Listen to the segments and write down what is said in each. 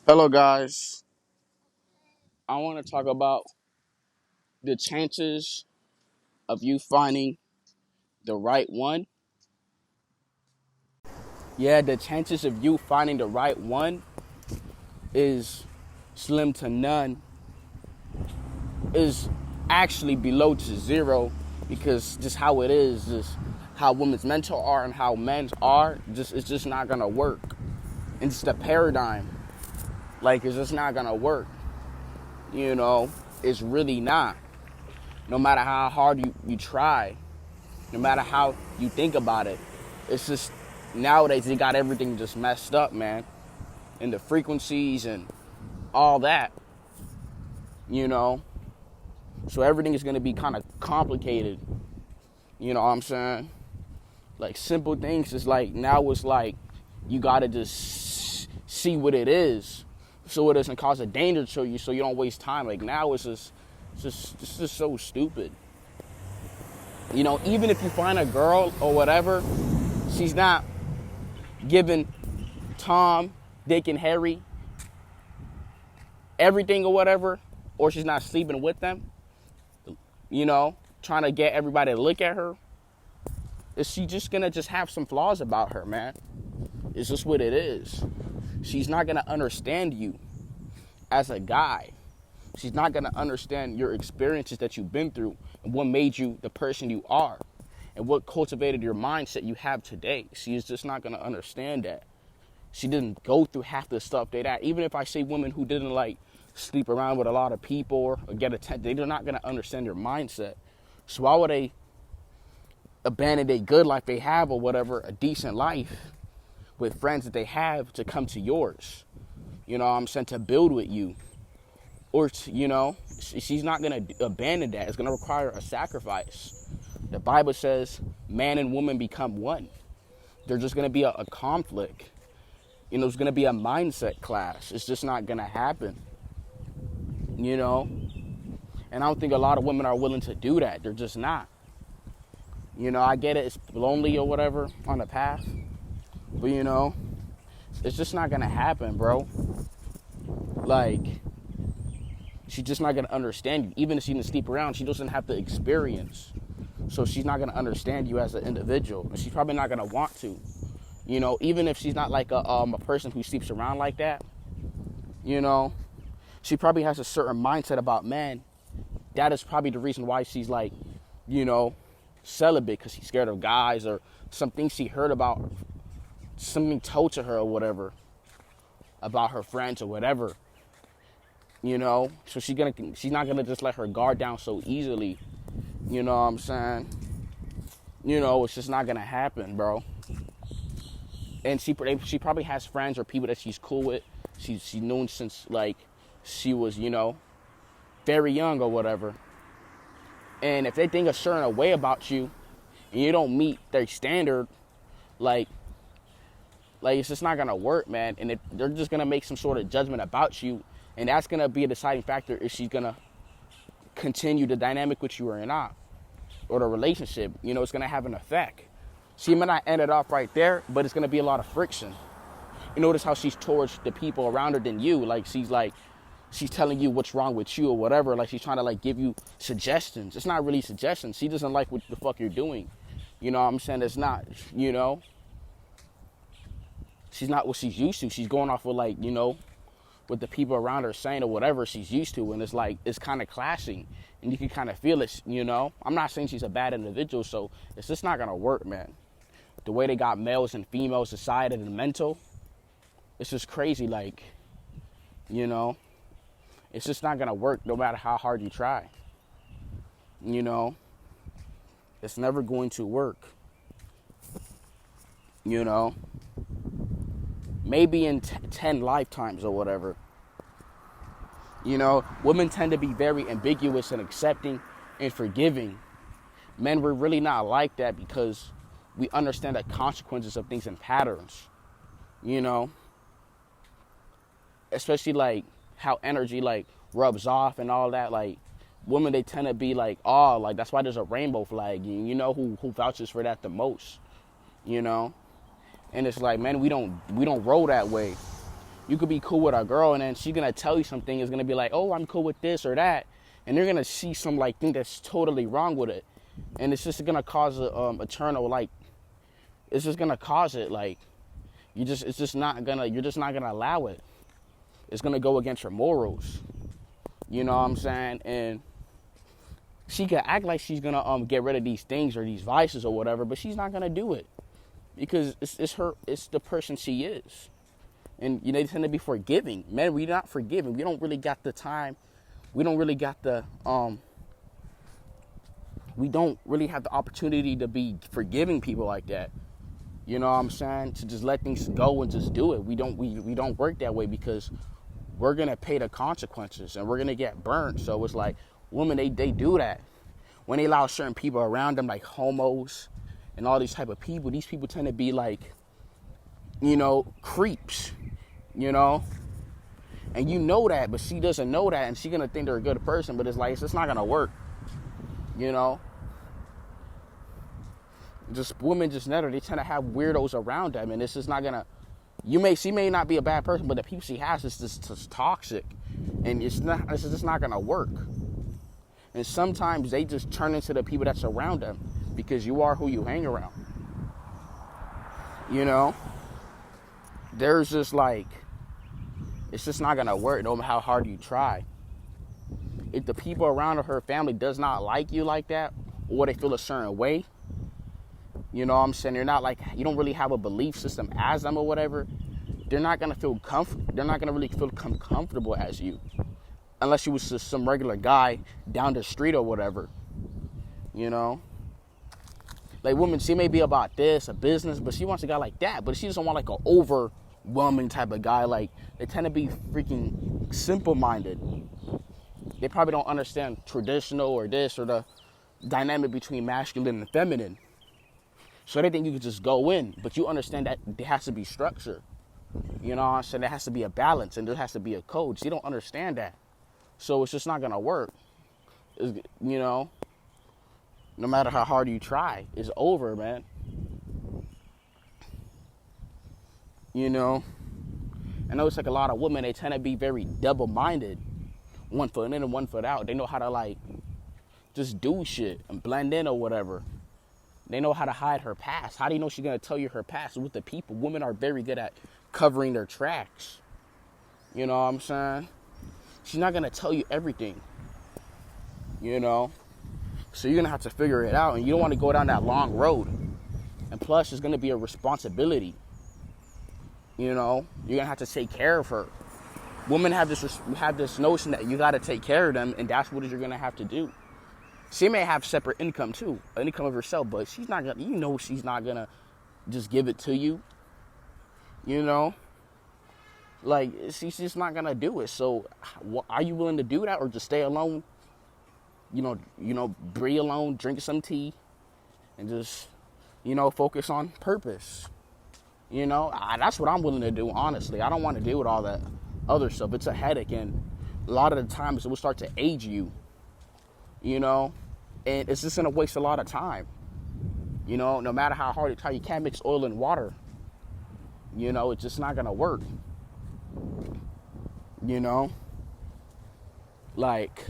Hello, guys. I want to talk about the chances of you finding the right one. Yeah, the chances of you finding the right one is slim to none, is actually below to zero because just how it is, just how women's mental are and how men's are, it's just not gonna work. And it's the paradigm. Like, it's just not gonna work. You know, it's really not. No matter how hard you try, no matter how you think about it. It's just nowadays they got everything just messed up, man. And the frequencies and all that, you know. So everything is gonna be kind of complicated. You know what I'm saying? Like simple things is like now it's like you gotta just see what it is, so it doesn't cause a danger to you, so you don't waste time. Like now it's just so stupid. You know, even if you find a girl or whatever, she's not giving Tom, Dick, and Harry everything or whatever, or she's not sleeping with them, you know, trying to get everybody to look at her, is she just gonna just have some flaws about her, man? It's just what it is. She's not gonna understand you as a guy. She's not gonna understand your experiences that you've been through and what made you the person you are and what cultivated your mindset you have today. She is just not gonna understand that. She didn't go through half the stuff they that. Even if I say women who didn't like sleep around with a lot of people or get attention, they're not gonna understand your mindset. So why would they abandon a good life they have or whatever, a decent life with friends that they have to come to yours? You know what I'm saying? To build with you. Or, you know, she's not gonna abandon that. It's gonna require a sacrifice. The Bible says man and woman become one. There's just gonna be a conflict. You know, it's going to be a mindset clash. It's just not going to happen, you know? And I don't think a lot of women are willing to do that. They're just not. You know, I get it. It's lonely or whatever on the path. But, you know, it's just not going to happen, bro. Like, she's just not going to understand you. Even if she didn't sleep around, she doesn't have the experience. So she's not going to understand you as an individual. And she's probably not going to want to. You know, even if she's not like a person who sleeps around like that, you know, she probably has a certain mindset about men. That is probably the reason why she's like, you know, celibate, because she's scared of guys or something she heard about, something told to her or whatever, about her friends or whatever, you know. So she's not gonna just let her guard down so easily, you know what I'm saying? You know, it's just not gonna happen, bro. And she probably has friends or people that she's cool with. She's known since like she was, you know, very young or whatever. And if they think a certain way about you and you don't meet their standard, like it's just not gonna work, man. And they're just gonna make some sort of judgment about you, and that's gonna be a deciding factor if she's gonna continue the dynamic with you or not, or the relationship. You know, it's gonna have an effect. She might not end it off right there, but it's gonna be a lot of friction. You notice how she's towards the people around her than you. Like she's telling you what's wrong with you or whatever. Like she's trying to like give you suggestions. It's not really suggestions. She doesn't like what the fuck you're doing. You know what I'm saying? It's not, you know. She's not what she's used to. She's going off with like, you know, what the people around her saying or whatever she's used to. And it's like, it's kind of clashing. And you can kind of feel it, you know. I'm not saying she's a bad individual, so it's just not going to work, man. The way they got males and females decided and mental, it's just crazy. Like, you know, it's just not gonna work no matter how hard you try. You know, it's never going to work. You know, maybe in 10 lifetimes or whatever. You know, women tend to be very ambiguous and accepting and forgiving. Men, we're really not like that because we understand the consequences of things and patterns. You know, especially like how energy like rubs off and all that. Like women, they tend to be like, oh, like that's why there's a rainbow flag. You know who vouches for that the most, you know? And it's like, man, we don't roll that way. You could be cool with a girl, and then she's gonna tell you something. Is gonna be like, oh, I'm cool with this or that, and they're gonna see some like thing that's totally wrong with it, and it's just gonna cause a eternal like. It's just gonna cause it like, it's just not gonna. You're just not gonna allow it. It's gonna go against your morals. You know what I'm saying? And she could act like she's gonna get rid of these things or these vices or whatever, but she's not gonna do it because it's the person she is. And they tend to be forgiving. Men, we're not forgiving. We don't really got the time. We don't really got the we don't really have the opportunity to be forgiving people like that. You know what I'm saying? To just let things go and just do it. We don't work that way because we're gonna pay the consequences and we're gonna get burnt. So it's like women, they do that. When they allow certain people around them, like homos and all these type of people, these people tend to be like, creeps, and you know that, but she doesn't know that, and she's gonna think they're a good person, but it's like, it's just not gonna work, Just women just never, they tend to have weirdos around them, and it's just not gonna, she may not be a bad person, but the people she has is just toxic, and it's just not gonna work. And sometimes they just turn into the people that surround them because you are who you hang around. There's just like, it's just not gonna work no matter how hard you try. If the people around her family does not like you like that, or they feel a certain way, you know what I'm saying? They're not like, you don't really have a belief system as them or whatever, they're not gonna feel they're not gonna really feel comfortable as you. Unless you was just some regular guy down the street or whatever, Like women, she may be about this, a business, but she wants a guy like that. But she doesn't want like an overwhelming type of guy. Like, they tend to be freaking simple-minded. They probably don't understand traditional or this or the dynamic between masculine and feminine. So they think you can just go in, but you understand that there has to be structure. You know what I'm saying? There has to be a balance and there has to be a code. She don't understand that. So it's just not gonna work. No matter how hard you try, it's over, man. I know it's like a lot of women, they tend to be very double-minded. One foot in and one foot out. They know how to like just do shit and blend in or whatever. They know how to hide her past. How do you know she's gonna tell you her past with the people? Women are very good at covering their tracks. You know what I'm saying? She's not gonna tell you everything. So you're gonna have to figure it out, and you don't want to go down that long road. And plus, it's gonna be a responsibility. You're gonna have to take care of her. Women have this notion that you gotta take care of them, and that's what you're gonna have to do. She may have separate income too, an income of herself, but she's not gonna. She's not gonna just give it to you. Like, she's just not gonna do it. So, are you willing to do that, or just stay alone? Be alone, drink some tea, and just, focus on purpose. That's what I'm willing to do, honestly. I don't want to deal with all that other stuff. It's a headache, and a lot of the times it will start to age you, and it's just going to waste a lot of time. No matter how hard you try, you can't mix oil and water. It's just not going to work. Like,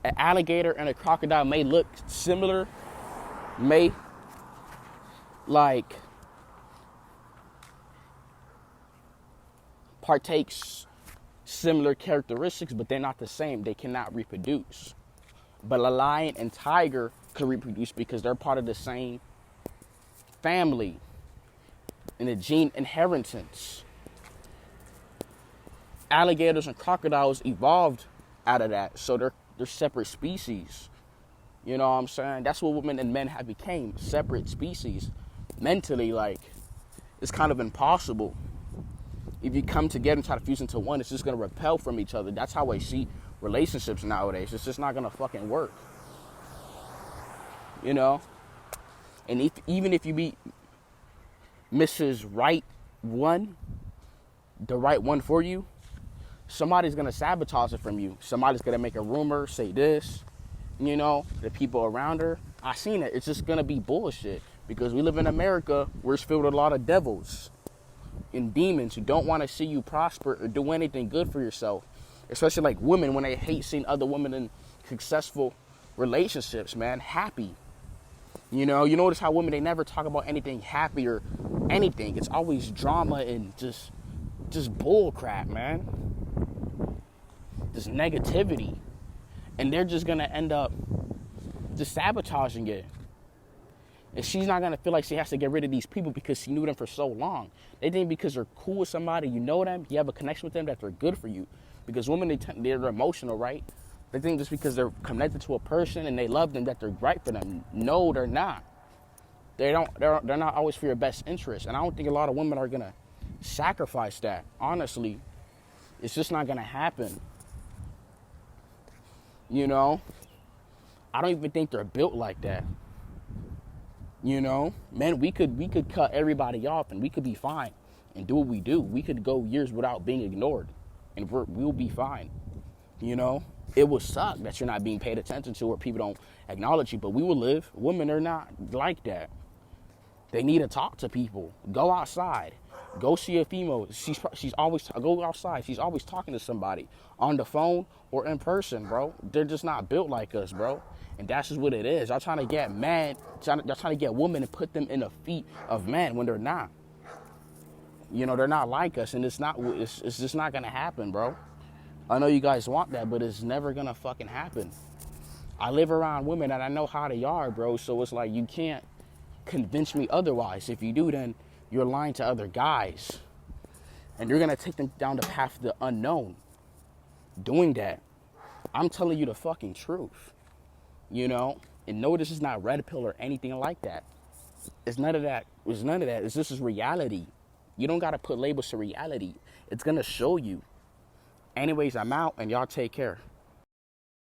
an alligator and a crocodile may look similar, may like partakes similar characteristics, but they're not the same. They cannot reproduce. But a lion and tiger could reproduce because they're part of the same family in the gene inheritance. Alligators and crocodiles evolved out of that, so they're separate species. You know what I'm saying? That's what women and men have became, separate species. Mentally, like, it's kind of impossible. If you come together and try to fuse into one, it's just going to repel from each other. That's how I see relationships nowadays. It's just not going to fucking work. And even if you meet Mrs. Right One, the right one for you, somebody's going to sabotage it from you. Somebody's going to make a rumor, say this, the people around her. I seen it. It's just going to be bullshit because we live in America where it's filled with a lot of devils. and demons who don't want to see you prosper or do anything good for yourself. Especially like women, when they hate seeing other women in successful relationships, man, happy. You notice how women, they never talk about anything happy or anything. It's always drama and just bull crap, man. Just negativity. And they're just going to end up just sabotaging it. And she's not going to feel like she has to get rid of these people because she knew them for so long. They think because they're cool with somebody, you know them, you have a connection with them, that they're good for you. Because women, they're emotional, right? They think just because they're connected to a person and they love them, that they're right for them. No, they're not. They're not always for your best interest. And I don't think a lot of women are going to sacrifice that. Honestly, it's just not going to happen. I don't even think they're built like that. Man, we could cut everybody off and we could be fine and do what we do. We could go years without being ignored and we'll be fine. It would suck that you're not being paid attention to or people don't acknowledge you, but we will live. Women are not like that. They need to talk to people. Go outside. Go see a female. She's always, go outside. She's always talking to somebody on the phone or in person, bro. They're just not built like us, bro. And that's just what it is. Y'all trying to get men, y'all trying to get women and put them in the feet of men when they're not. They're not like us, and it's just not gonna happen, bro. I know you guys want that, but it's never gonna fucking happen. I live around women and I know how they are, bro. So it's like you can't convince me otherwise. If you do, then you're lying to other guys, and you're gonna take them down the path of the unknown. Doing that, I'm telling you the fucking truth. And no, this is not red pill or anything like that. It's none of that. This is reality. You don't gotta put labels to reality. It's gonna show you. Anyways, I'm out, and y'all take care.